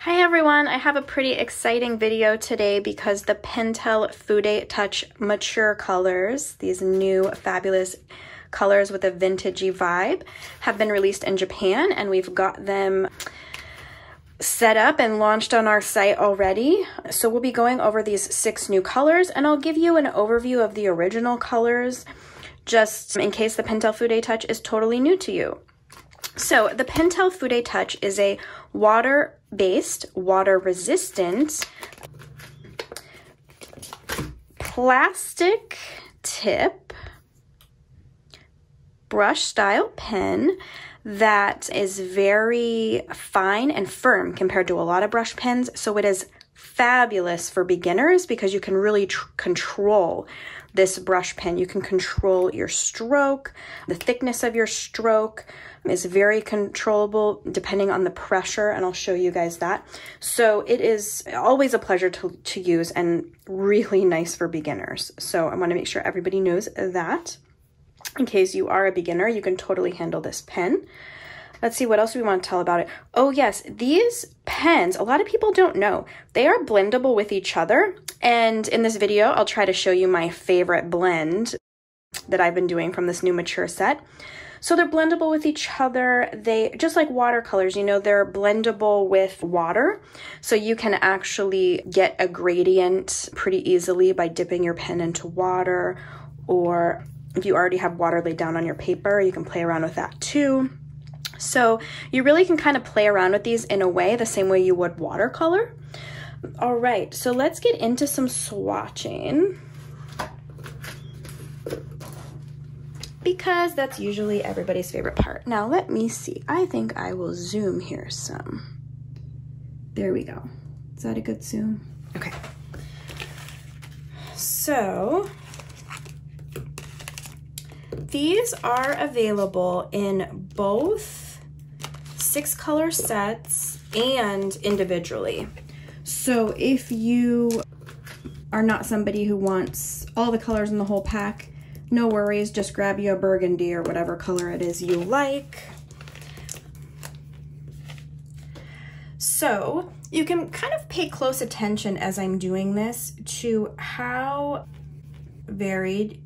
Hi everyone, I have a pretty exciting video today because the Pentel Fude Touch Mature colors, these new fabulous colors with a vintagey vibe, have been released in Japan, and we've got them set up and launched on our site already. So we'll be going over these 6 new colors, and I'll give you an overview of the original colors just in case the Pentel Fude Touch is totally new to you. So the Pentel Fude Touch is a water-based, water-resistant plastic tip brush style pen that is very fine and firm compared to a lot of brush pens. So it is fabulous for beginners because you can really control this brush pen. You can control your stroke, the thickness of your stroke is very controllable depending on the pressure, and I'll show you guys that. So it is always a pleasure to use and really nice for beginners. So I want to make sure everybody knows that. In case you are a beginner, you can totally handle this pen. Let's see, what else do we want to tell about it? Oh yes, these pens, a lot of people don't know, they are blendable with each other. And in this video, I'll try to show you my favorite blend that I've been doing from this new mature set. So they're blendable with each other. They, just like watercolors, you know, they're blendable with water. So you can actually get a gradient pretty easily by dipping your pen into water, or if you already have water laid down on your paper, you can play around with that too. So you really can kind of play around with these in a way, the same way you would watercolor. All right, so let's get into some swatching, because that's usually everybody's favorite part. Now let me see, I think I will zoom here some. There we go. Is that a good zoom? Okay. So these are available in both 6-color sets and individually. So if you are not somebody who wants all the colors in the whole pack, no worries, just grab you a burgundy or whatever color it is you like. So you can kind of pay close attention as I'm doing this to how varied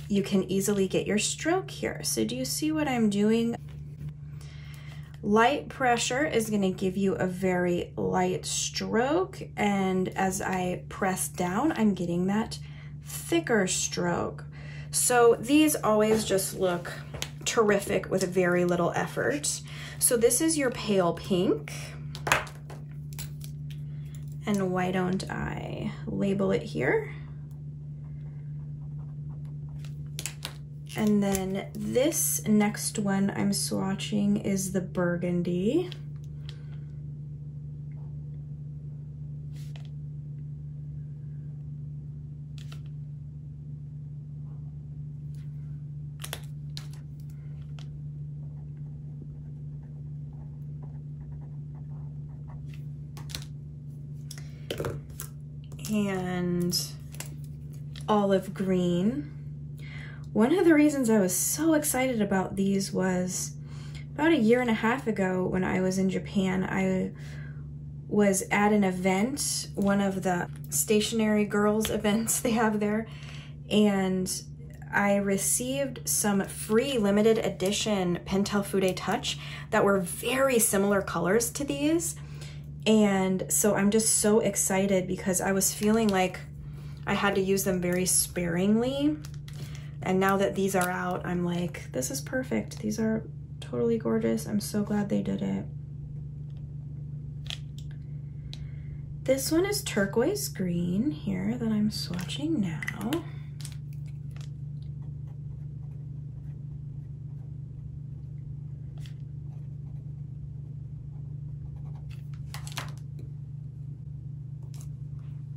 you can easily get your stroke here. So do you see what I'm doing? Light pressure is going to give you a very light stroke, and as I press down, I'm getting that thicker stroke. So these always just look terrific with very little effort. So this is your pale pink. And why don't I label it here? And then this next one I'm swatching is the burgundy. And olive green. One of the reasons I was so excited about these was about 1.5 years ago when I was in Japan. I was at an event, one of the stationary girls events they have there, and I received some free limited edition Pentel Fude Touch that were very similar colors to these. And so I'm just so excited because I was feeling like I had to use them very sparingly. And now that these are out, I'm like, this is perfect. These are totally gorgeous. I'm so glad they did it. This one is turquoise green here that I'm swatching now.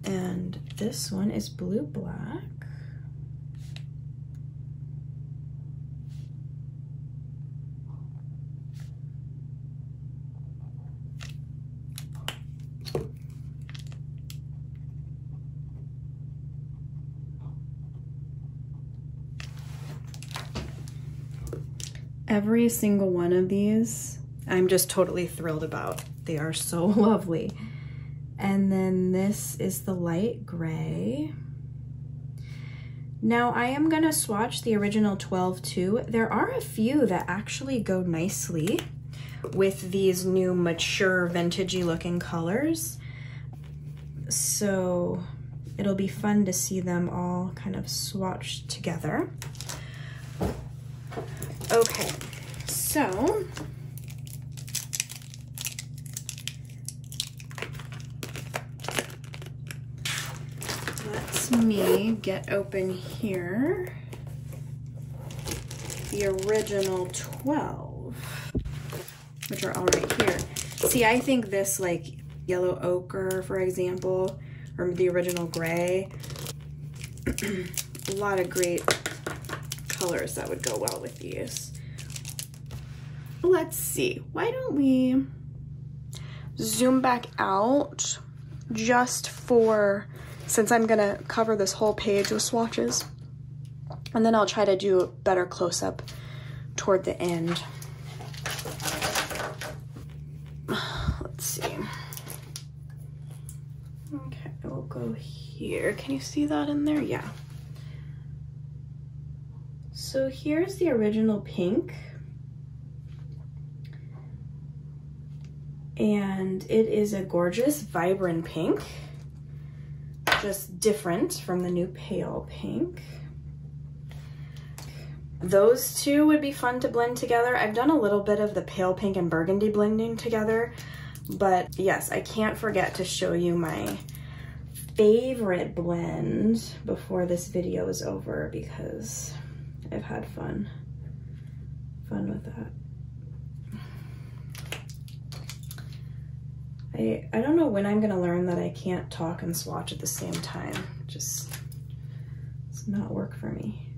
And this one is blue black. Every single one of these, I'm just totally thrilled about. They are so lovely. And then this is the light gray. Now I am gonna swatch the original 12 too. There are a few that actually go nicely with these new mature vintagey looking colors. So it'll be fun to see them all kind of swatched together. Okay, so let's me get open here the original 12, which are all right here. See, I think this like yellow ochre, for example, or the original gray, a lot of great colors that would go well with these. Let's see, why don't we zoom back out just for, since I'm gonna cover this whole page with swatches, and then I'll try to do a better close-up toward the end. Let's see. Okay, we'll go here. Can you see that in there? Yeah. So here's the original pink. And it is a gorgeous, vibrant pink. Just different from the new pale pink. Those two would be fun to blend together. I've done a little bit of the pale pink and burgundy blending together, but yes, I can't forget to show you my favorite blend before this video is over, because I've had fun with that. I don't know when I'm gonna learn that I can't talk and swatch at the same time. Just, it's not work for me.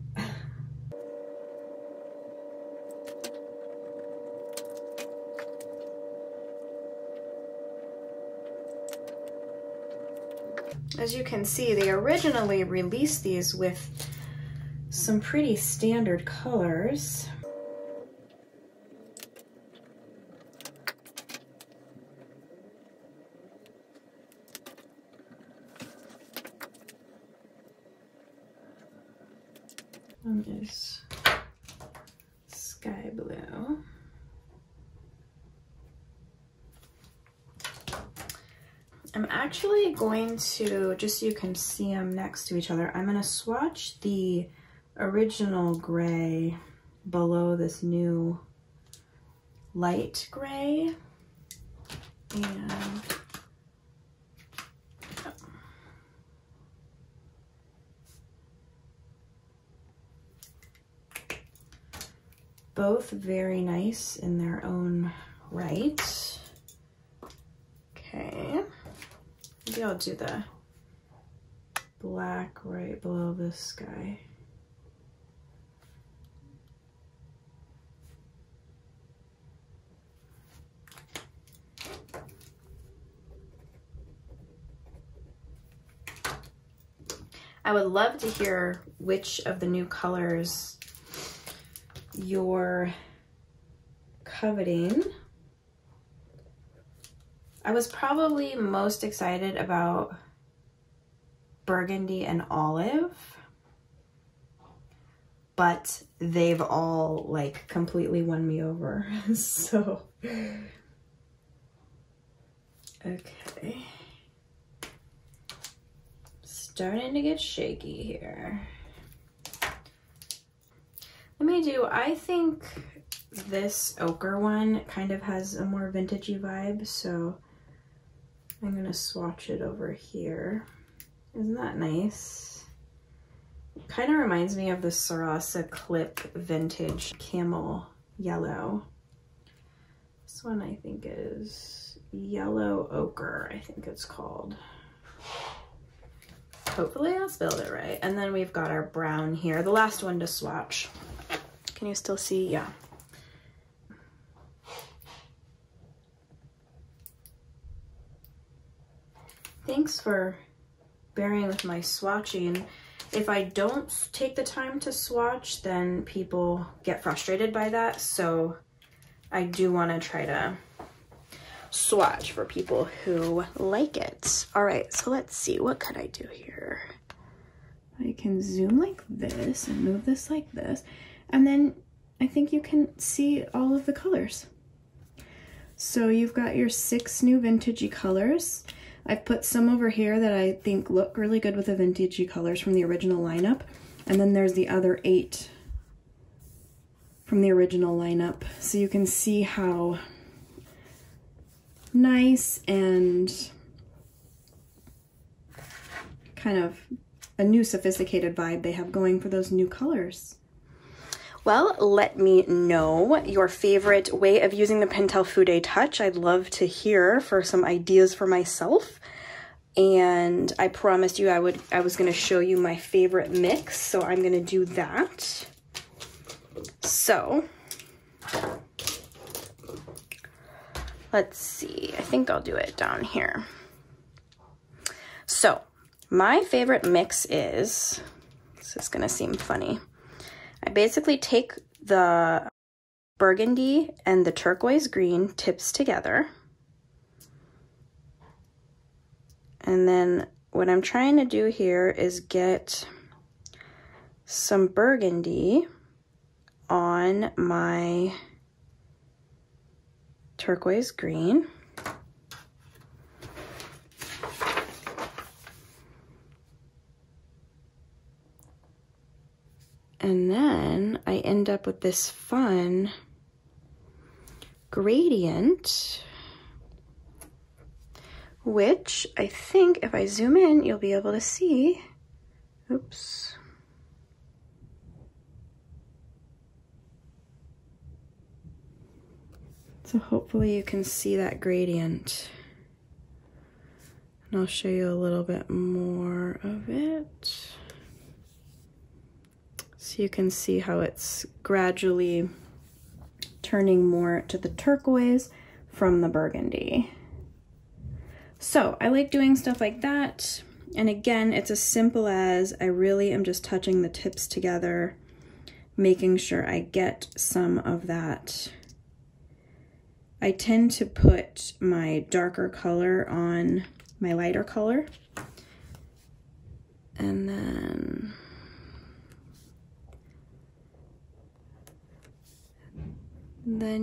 As you can see, they originally released these with some pretty standard colors. One is sky blue. I'm actually going to, just so you can see them next to each other, I'm going to swatch the original gray below this new light gray. And both very nice in their own right. Okay. Maybe I'll do the black right below this sky. I would love to hear which of the new colors you're coveting. I was probably most excited about burgundy and olive, but they've all like completely won me over. So, okay. Starting to get shaky here. Let me do, I think this ochre one kind of has a more vintagey vibe, so I'm gonna swatch it over here. Isn't that nice? It kind of reminds me of the Sarasa Clip Vintage Camel Yellow. This one I think is Yellow Ochre, I think it's called. Hopefully I spelled it right. And then we've got our brown here, the last one to swatch. Can you still see? Yeah. Thanks for bearing with my swatching. If I don't take the time to swatch, then people get frustrated by that. So I do want to try to swatch for people who like it. All right, so let's see, what could I do here? I can zoom like this and move this like this, and then I think you can see all of the colors. So you've got your 6 new vintagey colors. I've put some over here that I think look really good with the vintagey colors from the original lineup. And then there's the other 8 from the original lineup. So you can see how nice and kind of a new sophisticated vibe they have going for those new colors. Well, let me know your favorite way of using the Pentel Fude Touch. I'd love to hear for some ideas for myself. And I promised you I was going to show you my favorite mix, so I'm going to do that. So, let's see. I think I'll do it down here. So, my favorite mix is, this is going to seem funny. I basically take the burgundy and the turquoise green tips together. And then what I'm trying to do here is get some burgundy on my turquoise green. And then I end up with this fun gradient, which I think if I zoom in, you'll be able to see. Oops. So hopefully you can see that gradient. And I'll show you a little bit more of it. So you can see how it's gradually turning more to the turquoise from the burgundy. So I like doing stuff like that. And again, it's as simple as I really am just touching the tips together, making sure I get some of that. I tend to put my darker color on my lighter color. And then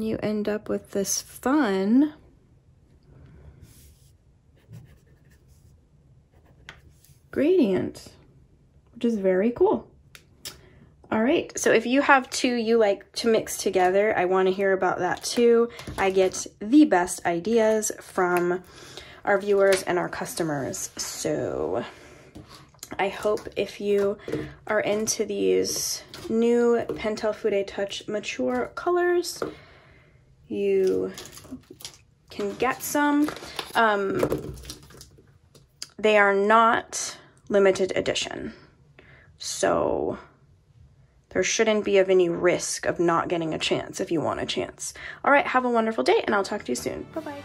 you end up with this fun gradient, which is very cool. All right, so if you have 2 you like to mix together, I want to hear about that too. I get the best ideas from our viewers and our customers. So I hope if you are into these new Pentel Fude Touch mature colors, you can get some. They are not limited edition, so there shouldn't be of any risk of not getting a chance if you want a chance. All right, have a wonderful day, and I'll talk to you soon. Bye-bye.